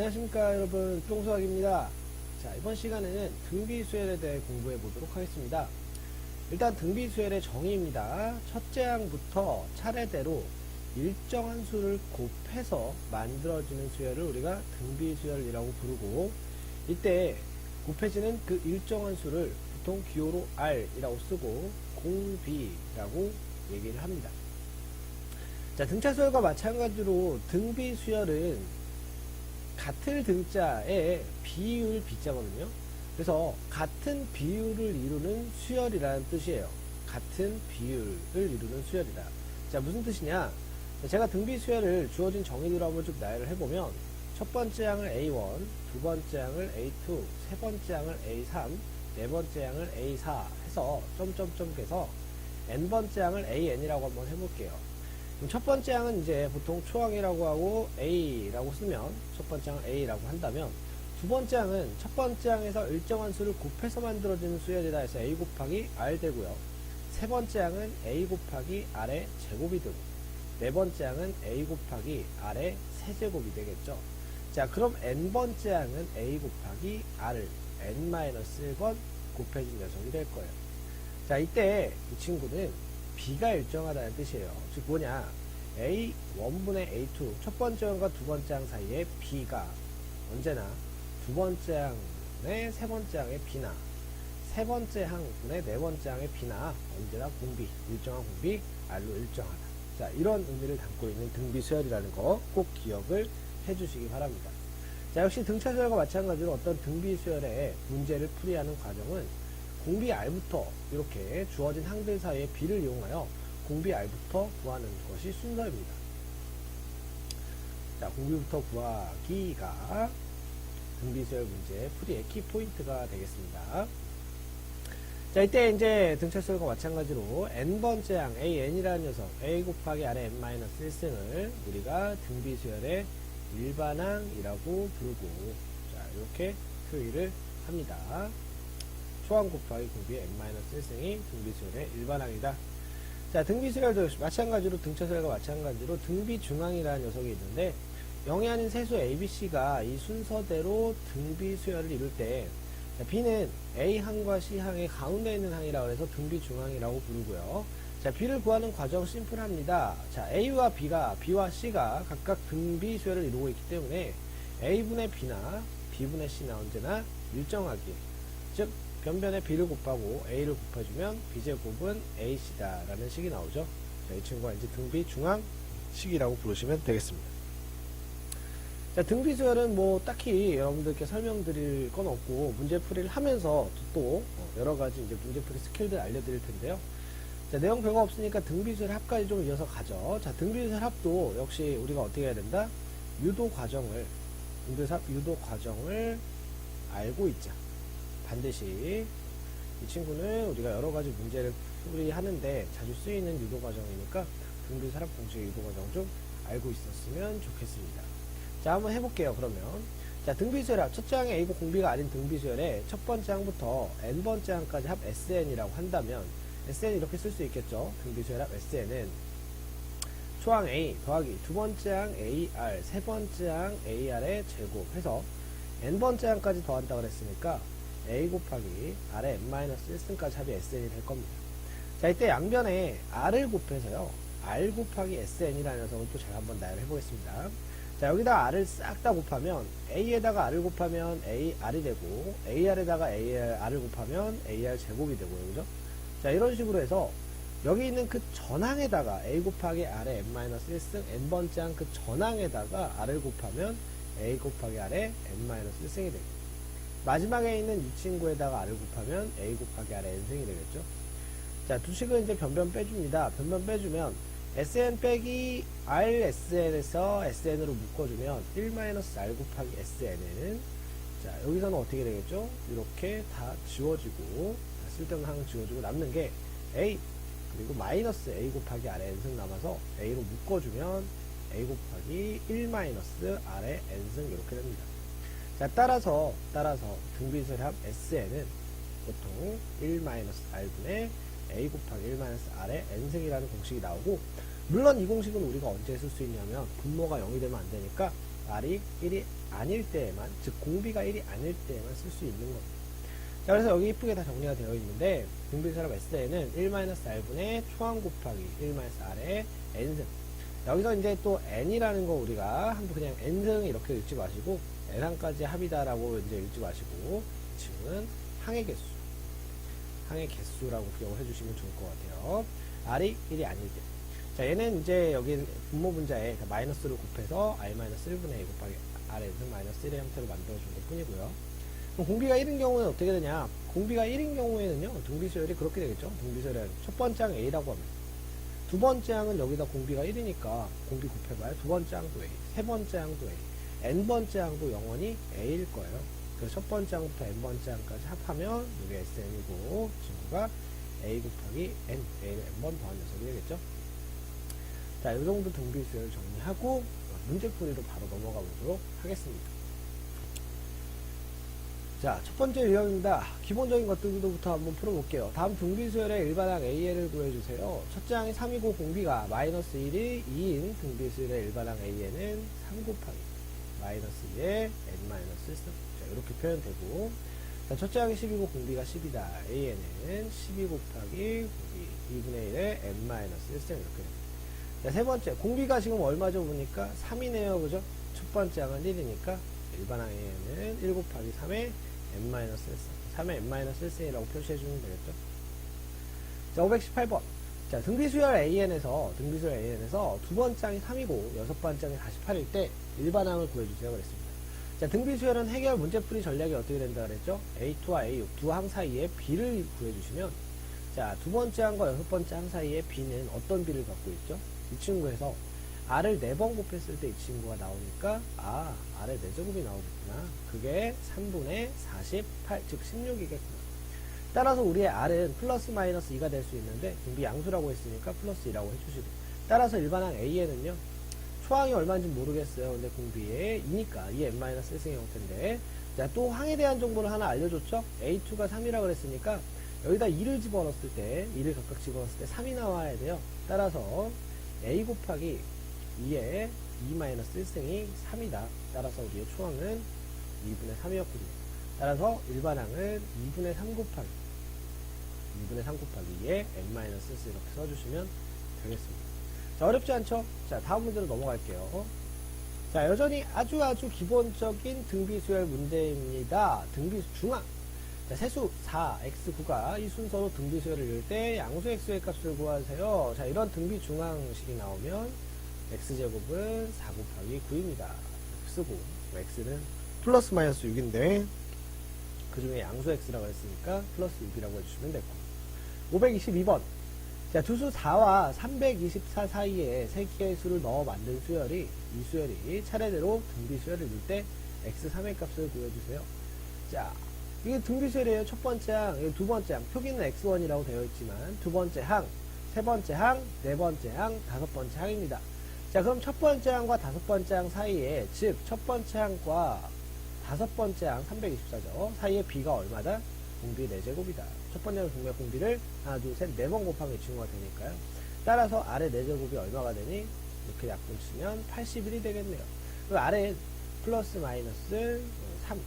안녕하십니까 여러분, 뿅수학입니다. 자, 이번 시간에는 등비수열에 대해 공부해 보도록 하겠습니다. 일단 등비수열의 정의입니다. 첫째 항부터 차례대로 일정한 수를 곱해서 만들어지는 수열을 우리가 등비수열이라고 부르고, 이때 곱해지는 그 일정한 수를 보통 기호로 R이라고 쓰고 공비라고 얘기를 합니다. 자, 등차수열과 마찬가지로 등비수열은 같은 등자에 비율 비자거든요. 그래서 같은 비율을 이루는 수열이라는 뜻이에요. 같은 비율을 이루는 수열이다. 자, 무슨 뜻이냐? 제가 등비수열을 주어진 정의대로 한번 쭉 나열을 해보면, 첫 번째 항을 A1, 두 번째 항을 A2, 세 번째 항을 A3, 네 번째 항을 A4 해서 점점점 해서 n번째 항을 AN이라고 한번 해볼게요. 그럼 첫 번째 항은 이제 보통 초항이라고 하고 A라고 쓰면 첫 번째 항을 A라고 한다면, 두 번째 항은 첫 번째 항에서 일정한 수를 곱해서 만들어지는 수열이다 해서 A 곱하기 R 되고요. 세 번째 항은 A 곱하기 R의 제곱이 되고, 네 번째 항은 A 곱하기 R의 세제곱이 되겠죠. 자, 그럼 n번째 항은 A 곱하기 R을 n-1번 곱해진 녀석이 될 거예요. 자, 이때 이 친구는 B가 일정하다는 뜻이에요. 즉 뭐냐, A1분의 A2 첫 번째 항과 두 번째 항 사이에 B가 언제나 두 번째 항의 세 번째 항의 B나 세 번째 항분의 네 번째 항의 B나 언제나 공비, 일정한 공비, R로 일정하다. 자, 이런 의미를 담고 있는 등비수열이라는 거 꼭 기억을 해주시기 바랍니다. 자, 역시 등차수열과 마찬가지로 어떤 등비수열의 문제를 풀이하는 과정은 공비 R부터 이렇게 주어진 항들 사이의 B를 이용하여 공비 R부터 구하는 것이 순서입니다. 자, 공비부터 구하기가 등비수열 문제의 풀이의 키포인트가 되겠습니다. 자, 이때 이제 등차수열과 마찬가지로 n번째 항 AN이라는 녀석, A 곱하기 R의 n-1승을 우리가 등비수열의 일반항이라고 부르고, 자, 이렇게 표기를 합니다. 초항 곱하기 공비의 n-1승이 등비수열의 일반항이다. 자, 등비수열도 마찬가지로 등차수열과 마찬가지로 등비중항이라는 녀석이 있는데, 0이 아닌 세수 ABC가 이 순서대로 등비수열을 이룰 때, 자, B는 A항과 C항의 가운데 있는 항이라고 해서 등비중항이라고 부르고요. 자, B를 구하는 과정 심플합니다. 자, A와 B와 C가 각각 등비수열을 이루고 있기 때문에 A분의 B나 B분의 C나 언제나 일정하기, 즉 변변에 B를 곱하고 A를 곱해주면 B제곱은 AC 다 라는 식이 나오죠. 자, 이 친구가 이제 등비중항식이라고 부르시면 되겠습니다. 자, 등비수열은 뭐 딱히 여러분들께 설명드릴 건 없고, 문제풀이를 하면서 또 여러가지 이제 문제풀이 스킬들 알려드릴 텐데요. 자, 내용 별거 없으니까 등비수열 합까지 좀 이어서 가죠. 자, 등비수열 합도 역시 우리가 어떻게 해야 된다? 유도 과정을 알고 있자. 반드시 이 친구는 우리가 여러가지 문제를 풀이하는데 자주 쓰이는 유도 과정이니까 등비수열 합 공식의 유도 과정 좀 알고 있었으면 좋겠습니다. 자, 한번 해볼게요. 그러면 자, 등비수열 합 첫째 항의 A고 공비가 아닌 등비수열의 첫 번째 항부터 n번째 항까지 합 SN이라고 한다면, SN 이렇게 쓸 수 있겠죠. 등비수열 합 SN은 초항 A 더하기 두 번째 항 AR, 세 번째 항 AR의 제곱 해서 n번째 항까지 더한다고 그랬으니까 A 곱하기 R의 n-1승까지 합이 SN이 될 겁니다. 자, 이때 양변에 R을 곱해서요, R 곱하기 SN이라는 녀석을 또 제가 한번 나열해 보겠습니다. 자, 여기다 R을 싹 다 곱하면 A에다가 R을 곱하면 AR이 되고, AR에다가 R을 곱하면 AR 제곱이 되고요. 그죠? 자, 이런 식으로 해서 여기 있는 그 전항에다가 A 곱하기 R의 n-1승, n번째 항 그 전항에다가 R을 곱하면 A 곱하기 R의 n-1승이 되고, 마지막에 있는 이 친구에다가 R을 곱하면 A 곱하기 R의 n승이 되겠죠. 자, 두 식을 이제 변변 빼줍니다. 변변 빼주면 SN 빼기 RSN에서 SN으로 묶어주면 1-R 곱하기 SN은, 자, 여기서는 어떻게 되겠죠? 이렇게 다 지워지고, 쓸데없는 항 지워지고 남는 게 A 그리고 마이너스 A 곱하기 R의 n승 남아서 A로 묶어주면 A 곱하기 1-R의 n승 이렇게 됩니다. 자, 따라서 등비수열 합 SN은 보통 1-R분의 A 곱하기 1-R의 n승이라는 공식이 나오고, 물론 이 공식은 우리가 언제 쓸 수 있냐면 분모가 0이 되면 안 되니까 r이 1이 아닐 때에만, 즉 공비가 1이 아닐 때에만 쓸 수 있는 겁니다. 자, 그래서 여기 이쁘게 다 정리가 되어 있는데 등비수열합 S에는 1-R분의 초항 곱하기 1-R의 n승. 여기서 이제 또 n이라는 거 우리가 한번 그냥 n승 이렇게 읽지 마시고 n항까지 합이다라고 이제 읽지 마시고 이 친구는 항의 개수라고 기억을 해주시면 좋을 것 같아요. r이 1이 아닐 때. 자, 얘는 이제 여기 분모 분자에 마이너스를 곱해서 r-1분의 a 곱하기 rn승 마이너스 1의 형태로 만들어준 것 뿐이고요. 그럼 공비가 1인 경우는 어떻게 되냐? 공비가 1인 경우에는요, 등비수열이 그렇게 되겠죠? 등비수열은 첫 번째 항 a라고 합니다. 두 번째 항은 여기다 공비가 1이니까 공비 곱해봐야 두 번째 항도 a, 세 번째 항도 a, n번째 항도 영원히 a일 거예요. 그래서 첫 번째 항부터 n번째 항까지 합하면 이게 sn이고 친구가 a 곱하기 n, a를 n번 더한 녀석이 되겠죠? 자, 이 정도 등비수열 정리하고 문제풀이로 바로 넘어가 보도록 하겠습니다. 자, 첫 번째 유형입니다. 기본적인 것들부터 한번 풀어볼게요. 다음 등비수열의 일반항 AN을 구해주세요. 첫째 항이 3이고 공비가 마이너스 1이 2인 등비수열의 일반항 AN은 3 곱하기 마이너스 2의 n-1승. 자, 이렇게 표현되고, 자, 첫째 항이 10이고 공비가 10이다. AN은 12 곱하기 공비 2분의 1의 n-1승 이렇게 됩니다. 자, 세 번째, 공비가 지금 얼마죠? 보니까 3이네요. 그죠? 첫 번째 항은 1이니까 일반항 AN은 1 곱하기 3의 n-1승, 3의 n-1승이라고 표시해주면 되겠죠. 자, 518번. 자, 등비수열 AN에서 두 번째 항이 3이고 여섯 번째 항이 48일 때 일반항을 구해주세요. 그랬습니다. 자, 등비수열은 해결 문제풀이 전략이 어떻게 된다 그랬죠? A2와 A6 두 항 사이에 B를 구해주시면, 자, 두 번째 항과 여섯 번째 항 사이에 B는 어떤 B를 갖고 있죠? 이 친구에서 r을 4번 곱했을 때 이 친구가 나오니까, r의 4제곱이 나오겠구나. 그게 3분의 48, 즉 16이겠구나. 따라서 우리의 r은 플러스 마이너스 2가 될 수 있는데, 등비 양수라고 했으니까 플러스 2라고 해주시고, 따라서 일반항 AN은요, 초항이 얼마인지 모르겠어요. 근데 공비에 2니까 2 n-1승의 형태인데, 자, 또 항에 대한 정보를 하나 알려줬죠? A2가 3이라 그랬으니까, 여기다 2를 집어넣었을 때, 2를 각각 집어넣었을 때 3이 나와야 돼요. 따라서 A 곱하기 2의 2-1승이 3이다. 따라서 우리의 초항은 2분의 3이었군요. 따라서 일반항은 2분의 3 곱하기 2의 n-1 이렇게 써주시면 되겠습니다. 자, 어렵지 않죠? 자, 다음 문제로 넘어갈게요. 자, 여전히 아주 기본적인 등비수열 문제입니다. 등비수 중항. 자, 세수 4, x9가 이 순서로 등비수열을 이룰 때 양수 x의 값을 구하세요. 자, 이런 등비 중항식이 나오면 x제곱은 4 곱하기 9입니다. 쓰고, x는 플러스 마이너스 6인데 그 중에 양수 x라고 했으니까 플러스 6이라고 해주시면 됐고, 522번. 자, 두수 4와 324 사이에 세 개의 수를 넣어 만든 수열이, 이 수열이 차례대로 등비수열을 이룰 때 x3의 값을 구해주세요. 자, 이게 등비수열이에요. 첫 번째 항, 두 번째 항, 표기는 x1이라고 되어 있지만 두 번째 항, 세 번째 항, 네 번째 항, 다섯 번째 항입니다. 자, 그럼 첫 번째 항과 다섯 번째 항 사이에, 즉 첫 번째 항과 다섯 번째 항 324죠. 사이에 b가 얼마다? 공비 4제곱이다. 첫 번째 항 공비를 하나, 둘, 셋, 4번 곱하면 이 친구가 되니까요. 따라서 아래 4제곱이 얼마가 되니? 이렇게 약분 치면 81이 되겠네요. 그 아래 플러스 마이너스 3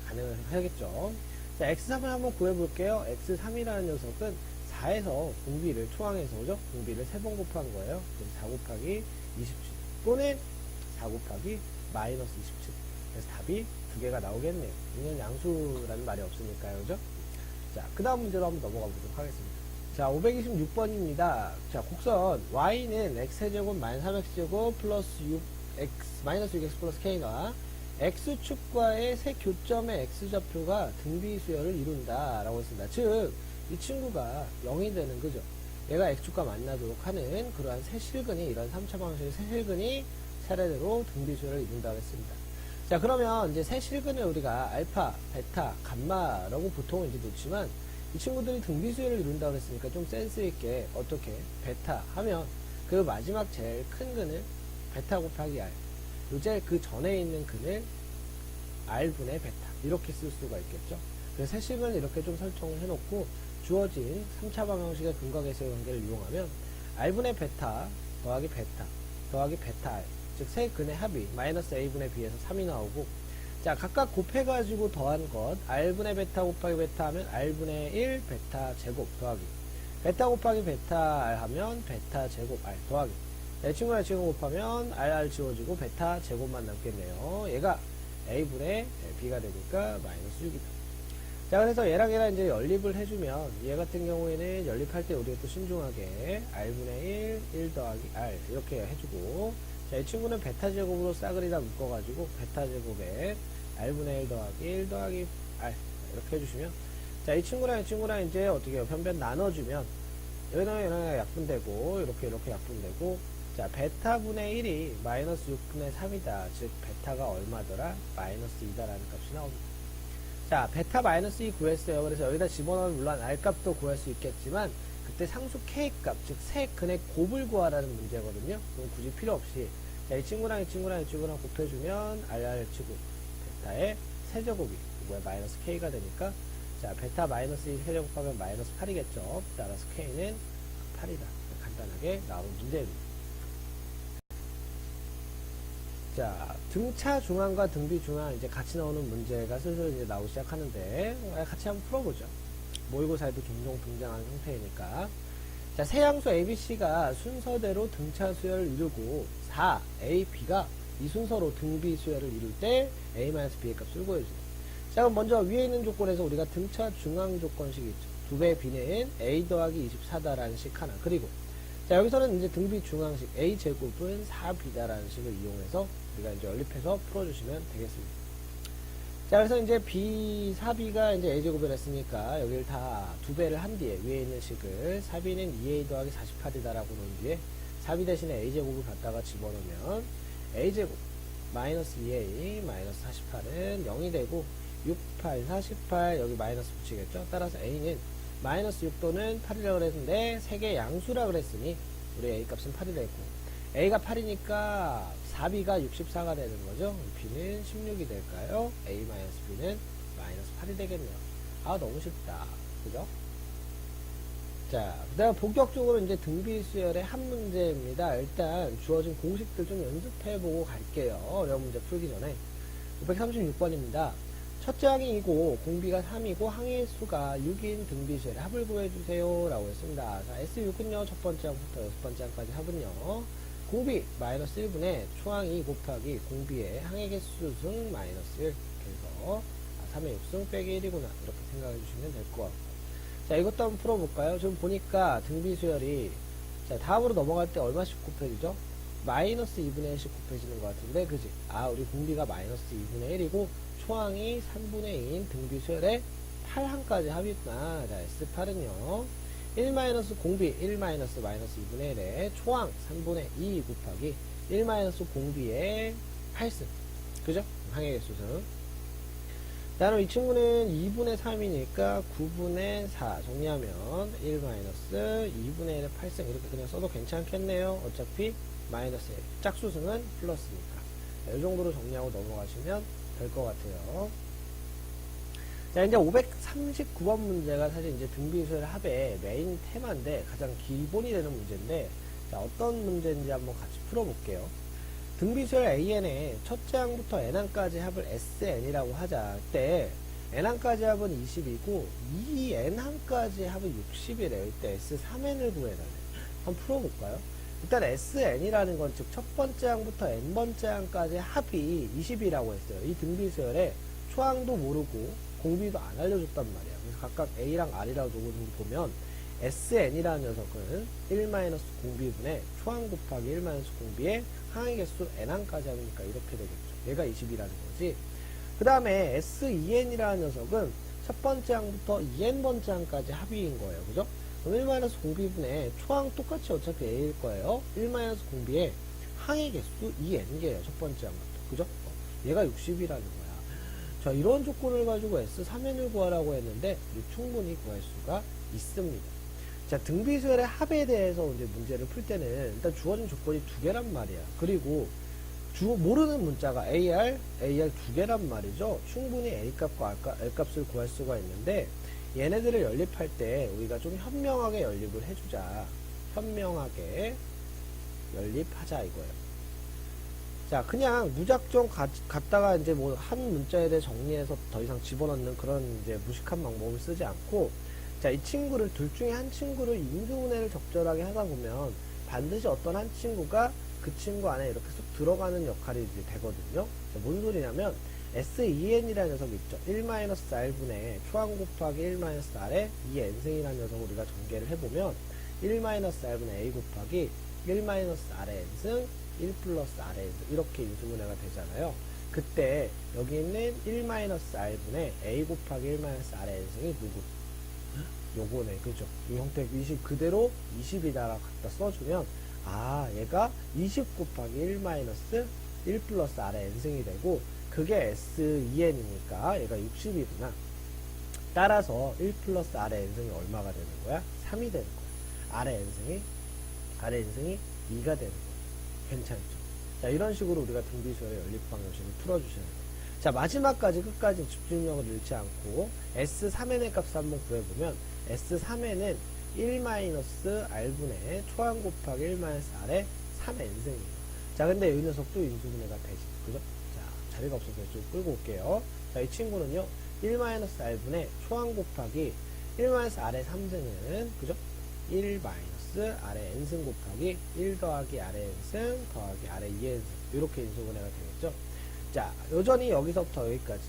가능하겠죠. 자, x3을 한번 구해볼게요. x3이라는 녀석은 4에서 공비를, 초항에서, 그죠? 공비를 3번 곱한 거예요. 그래서 4 곱하기 27 또는 4 곱하기 마이너스 27. 그래서 답이 두 개가 나오겠네요. 이건 양수라는 말이 없으니까요. 그죠? 자, 그 다음 문제로 한번 넘어가 보도록 하겠습니다. 자, 526번입니다. 자, 곡선 y는 x제곱 마이너스 3x제곱 플러스 6x 마이너스 6x 플러스 k가 x축과의 세 교점의 x좌표가 등비수열을 이룬다 라고 했습니다. 즉, 이 친구가 0이 되는, 그죠? 얘가 x축과 만나도록 하는 그러한 세 실근이, 이런 3차 방식의 세 실근이 차례대로 등비수열을 이룬다고 했습니다. 자, 그러면 이제 세 실근을 우리가 알파, 베타, 감마라고 보통 이제 놓지만, 이 친구들이 등비수열을 이룬다고 했으니까 좀 센스있게 어떻게 베타 하면 그 마지막 제일 큰 근을 베타 곱하기 r, 요제 그 전에 있는 근을 r분의 베타 이렇게 쓸 수가 있겠죠. 그래서 세식을 이렇게 좀 설정을 해놓고 주어진 3차 방정식의 근각에서의 관계를 이용하면 r분의 베타 더하기 베타 더하기 베타 r, 즉 세근의 합이 마이너스 a분의 b에서 3이 나오고, 자, 각각 곱해가지고 더한 것, r분의 베타 곱하기 베타 하면 r분의 1 베타 제곱 더하기, 베타 곱하기 베타 r 하면 베타 제곱 r 더하기, 이 친구랑 지금 곱하면 r 지워지고 베타 제곱만 남겠네요. 얘가 a분의 b가 되니까 마이너스 6이다. 자, 그래서 얘랑 이제 연립을 해주면, 얘 같은 경우에는 연립할 때 우리가 또 신중하게 r분의 1 더하기 r 이렇게 해주고, 자, 이 친구는 베타 제곱으로 싸그리 다 묶어가지고 베타 제곱에 r분의 1 더하기 1 더하기 r 이렇게 해주시면, 자, 이 친구랑 이제 어떻게 해요? 변변 나눠주면 얘랑 약분되고 이렇게 약분되고, 자, 베타분의 1이 마이너스 6분의 3이다. 즉 베타가 얼마더라? 마이너스 2다라는 값이 나옵니다. 자, 베타 마이너스 2 구했어요. 그래서 여기다 집어넣으면 물론 r값도 구할 수 있겠지만, 그때 상수 k값, 즉 세근의 곱을 구하라는 문제거든요. 그럼 굳이 필요 없이, 자, 이 친구랑 곱해주면 rr치고 베타의 세제곱이 마이너스 k가 되니까, 자, 베타 마이너스 2 세제곱하면 마이너스 8이겠죠. 따라서 k는 8이다. 간단하게 나온 문제입니다. 자, 등차 중앙과 등비 중앙 이제 같이 나오는 문제가 슬슬 이제 나오기 시작하는데, 같이 한번 풀어보죠. 모의고사에도 종종 등장하는 형태이니까. 자, 세 양수 ABC가 순서대로 등차 수열을 이루고 4, A, B가 이 순서로 등비 수열을 이룰 때 A-B의 값을 구해주세요. 자, 그럼 먼저 위에 있는 조건에서 우리가 등차 중앙 조건식이 있죠. 2배 B는 A 더하기 24다라는 식 하나. 그리고 자, 여기서는 이제 등비 중앙식 A제곱은 4B다라는 식을 이용해서 우리가 이제 연립해서 풀어주시면 되겠습니다. 자, 그래서 이제 B, 4B가 이제 A제곱을 했으니까 여기를 다 2배를 한 뒤에 위에 있는 식을 4B는 2A 더하기 48이다라고 놓은 뒤에 4B 대신에 A제곱을 갖다가 집어넣으면 A제곱 마이너스 2A 마이너스 48은 0이 되고 6, 8, 48 여기 마이너스 붙이겠죠. 따라서 A는 마이너스 6 또는 8이라고 그랬는데 3개 양수라 그랬으니 우리 A 값은 8이 되고, A가 8이니까 4B가 64가 되는 거죠. B는 16이 될까요? A-B는 마이너스 8이 되겠네요. 아, 너무 쉽다. 그죠? 자, 그 다음 본격적으로 이제 등비수열의 한 문제입니다. 일단 주어진 공식들 좀 연습해보고 갈게요. 어려운 문제 풀기 전에. 536번입니다. 첫째 항이 2고 공비가 3이고 항의 수가 6인 등비수열의 합을 구해주세요 라고 했습니다. 자, S6은요 첫 번째 항부터 여섯 번째 항까지 합은요 공비 마이너스 1분의 초항2 곱하기 공비의 항의 개수 승 마이너스 1, 그래서 3의 6승 빼기 1이구나 이렇게 생각해 주시면 될 것 같고, 자, 이것도 한번 풀어볼까요? 지금 보니까 등비수열이, 자, 다음으로 넘어갈 때 얼마씩 곱해지죠? 마이너스 2분의 1씩 곱해지는 것 같은데, 그지? 아, 우리 공비가 마이너스 2분의 1이고 초항이 3분의 2인 등비수열의 8항까지 합이구나. 자, S8은요 1 마이너스 공비 1 마이너스 마이너스 2분의 1에 초항 3분의 2 곱하기 1 마이너스 공비의 8승, 그죠? 항의 개수승. 다음 이 친구는 2분의 3이니까 9분의 4 정리하면 1 마이너스 2분의 1의 8승 이렇게 그냥 써도 괜찮겠네요. 어차피 마이너스 1 짝수승은 플러스니까. 자, 이 정도로 정리하고 넘어가시면 될 것 같아요. 자, 이제 539번 문제가 사실 이제 등비수열 합의 메인 테마인데 가장 기본이 되는 문제인데, 자, 어떤 문제인지 한번 같이 풀어볼게요. 등비수열 AN의 첫째 항부터 N항까지 합을 SN이라고 하자. 때 N항까지 합은 20이고 이 N항까지 합은 60이래요. 이때 S3N을 구해달래요. 한번 풀어볼까요? 일단 SN이라는 건 즉 첫 번째 항부터 N번째 항까지 합이 20이라고 했어요. 이 등비수열에 초항도 모르고 공비도 안 알려줬단 말이야. 그래서 각각 A랑 R이라고 보면 SN이라는 녀석은 1-공비분의 초항 곱하기 1-공비의 항의 개수 N항까지 하니까 이렇게 되겠죠. 얘가 20이라는 거지. 그 다음에 SEN이라는 녀석은 첫 번째 항부터 2N번째 항까지 합의인 거예요. 그죠? 그럼 1-공비분의 초항 똑같이 어차피 A일 거예요. 1-공비의 항의 개수 2N개예요. 첫 번째 항부터. 그죠? 얘가 60이라는 거야. 자, 이런 조건을 가지고 S3N을 구하라고 했는데 충분히 구할 수가 있습니다. 자, 등비수열의 합에 대해서 이제 문제를 풀 때는 일단 주어진 조건이 두 개란 말이야. 그리고 모르는 문자가 AR 두 개란 말이죠. 충분히 A값과 L값을 구할 수가 있는데 얘네들을 연립할 때 우리가 좀 현명하게 연립을 해주자. 현명하게 연립하자 이거예요. 자, 그냥 무작정 갖다가 이제 뭐 한 문자에 대해 정리해서 더 이상 집어넣는 그런 이제 무식한 방법을 쓰지 않고, 자, 이 친구를, 둘 중에 한 친구를 인수분해를 적절하게 하다 보면 반드시 어떤 한 친구가 그 친구 안에 이렇게 쏙 들어가는 역할이 이제 되거든요. 자, 뭔 소리냐면, SEN이라는 녀석이 있죠. 1-R분의 초항 곱하기 1-R에 2n승이라는 녀석을 우리가 전개를 해보면, 1-R분의 A 곱하기 1-R의 n승, 1 플러스 R의 n승, 이렇게 인수분해가 되잖아요. 그때 여기 있는 1-R분의 A 곱하기 1-R의 n승이 누구? 요거네, 그죠? 이 형태 20 그대로 20이다라고 갖다 써주면, 아, 얘가 20 곱하기 1 플러스 R의 n승이 되고, 그게 SEN이니까 얘가 60이구나. 따라서 1 플러스 R의 n승이 얼마가 되는 거야? 3이 되는 거야. R의 n승이 2가 되는 거야. 괜찮죠? 자, 이런 식으로 우리가 등비수열의 연립방 요식을 풀어주셔야 돼요. 자, 마지막까지 끝까지 집중력을 잃지 않고 S3n의 값을 한번 구해보면, S3n은 1-R분의 초항 곱하기 1-R의 3n승이에요. 자, 근데 이 녀석도 인수분해가 되지. 그죠? 자, 자리가 없어서 좀 끌고 올게요. 자, 이 친구는요, 1-R분의 초항 곱하기 1-R의 3승은, 그죠? 1-R의 n승 곱하기 1 더하기 R의 n승 더하기 R의 2n승. 이렇게 인수분해가 되겠죠? 자, 여전히 여기서부터 여기까지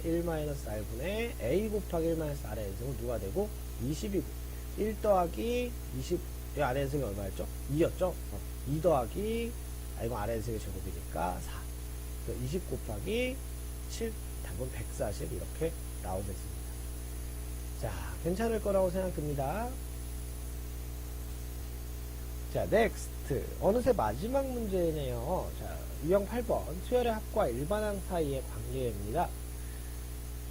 1-R분의 A 곱하기 1-R의 n승은 누가 되고? 20이고, 1 더하기 20, 이 R의 n승이 얼마였죠? 2였죠? 2 더하기, 이거 R의 n승의 제곱이니까 4. 20 곱하기 7, 답은 140 이렇게 나오겠습니다. 자, 괜찮을 거라고 생각됩니다. 자, 넥스트. 어느새 마지막 문제네요. 자, 유형 8번. 수열의 합과 일반항 사이의 관계입니다.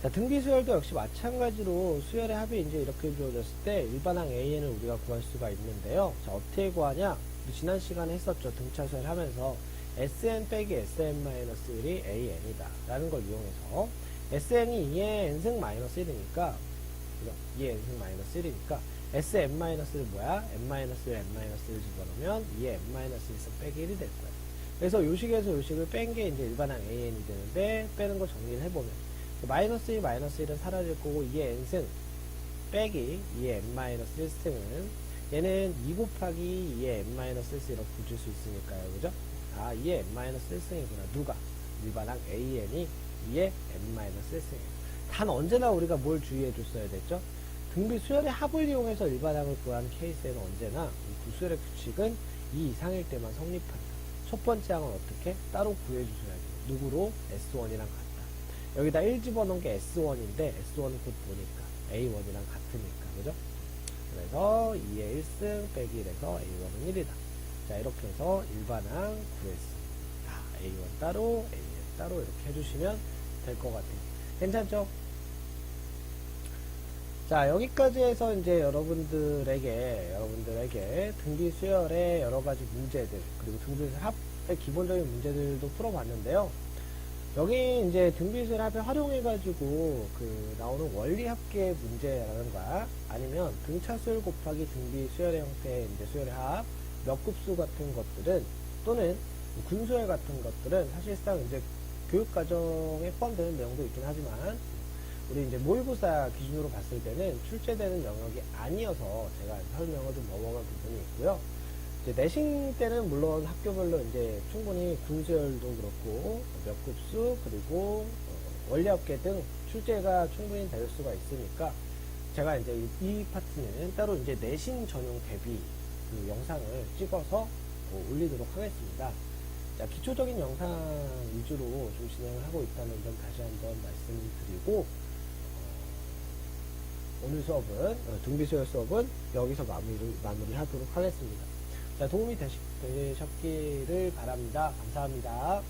자, 등비수열도 역시 마찬가지로 수열의 합이 이제 이렇게 주어졌을 때 일반항 AN을 우리가 구할 수가 있는데요. 자, 어떻게 구하냐? 우리 지난 시간에 했었죠. 등차 수열 하면서 SN 빼기 SN-1이 AN이다. 라는 걸 이용해서 SN이 2의 n승 마이너스 1이니까, 2의 n승 마이너스 1이니까 Sn-1를 뭐야? n-1을 n-1을 집어넣으면 2의 n-1승 빼기 1이 될 거야. 그래서 요식에서 요식을 뺀 게 이제 일반항 AN이 되는데, 빼는 거 정리를 해보면 마이너스 2, 마이너스 1은 사라질 거고, 2의 n승 빼기 2의 n-1승은 얘는 2 곱하기 2의 n-1승 이렇게 붙일 수 있으니까요. 그죠? 아, 2의 n-1승이구나. 누가? 일반항 AN이 2의 n-1승이에요. 단 언제나 우리가 뭘 주의해 줬어야 됐죠? 등비 수열의 합을 이용해서 일반항을 구하는 케이스에는 언제나 이 구수열의 규칙은 2 이상일 때만 성립한다. 첫 번째 항은 어떻게? 따로 구해주셔야 돼요. 누구로? S1이랑 같다. 여기다 1 집어넣은 게 S1인데, S1은 곧 보니까 A1이랑 같으니까, 그죠? 그래서 2의 1승 빼기 1에서 A1은 1이다. 자, 이렇게 해서 일반항 구했습니다. A1 따로, A2 따로 이렇게 해주시면 될 것 같아요. 괜찮죠? 자, 여기까지 해서 이제 여러분들에게 등비 수열의 여러 가지 문제들, 그리고 등비 수열 합의 기본적인 문제들도 풀어봤는데요. 여기 이제 등비 수열 합을 활용해가지고 나오는 원리 합계 문제라든가, 아니면 등차 수열 곱하기 등비 수열의 형태의 이제 수열의 합, 몇 급수 같은 것들은, 또는 군수열 같은 것들은 사실상 이제 교육과정에 포함되는 내용도 있긴 하지만, 우리 이제 모의고사 기준으로 봤을 때는 출제되는 영역이 아니어서 제가 설명을 좀 넘어간 부분이 있고요. 이제 내신 때는 물론 학교별로 이제 충분히 군수열도 그렇고, 몇 급수, 그리고 원리합계 등 출제가 충분히 될 수가 있으니까, 제가 이제 이 파트는 따로 이제 내신 전용 대비 영상을 찍어서 올리도록 하겠습니다. 자, 기초적인 영상 위주로 좀 진행을 하고 있다는 점 다시 한번 말씀드리고, 오늘 수업은, 등비수열 수업은 여기서 마무리하도록 하겠습니다. 자, 도움이 되셨기를 바랍니다. 감사합니다.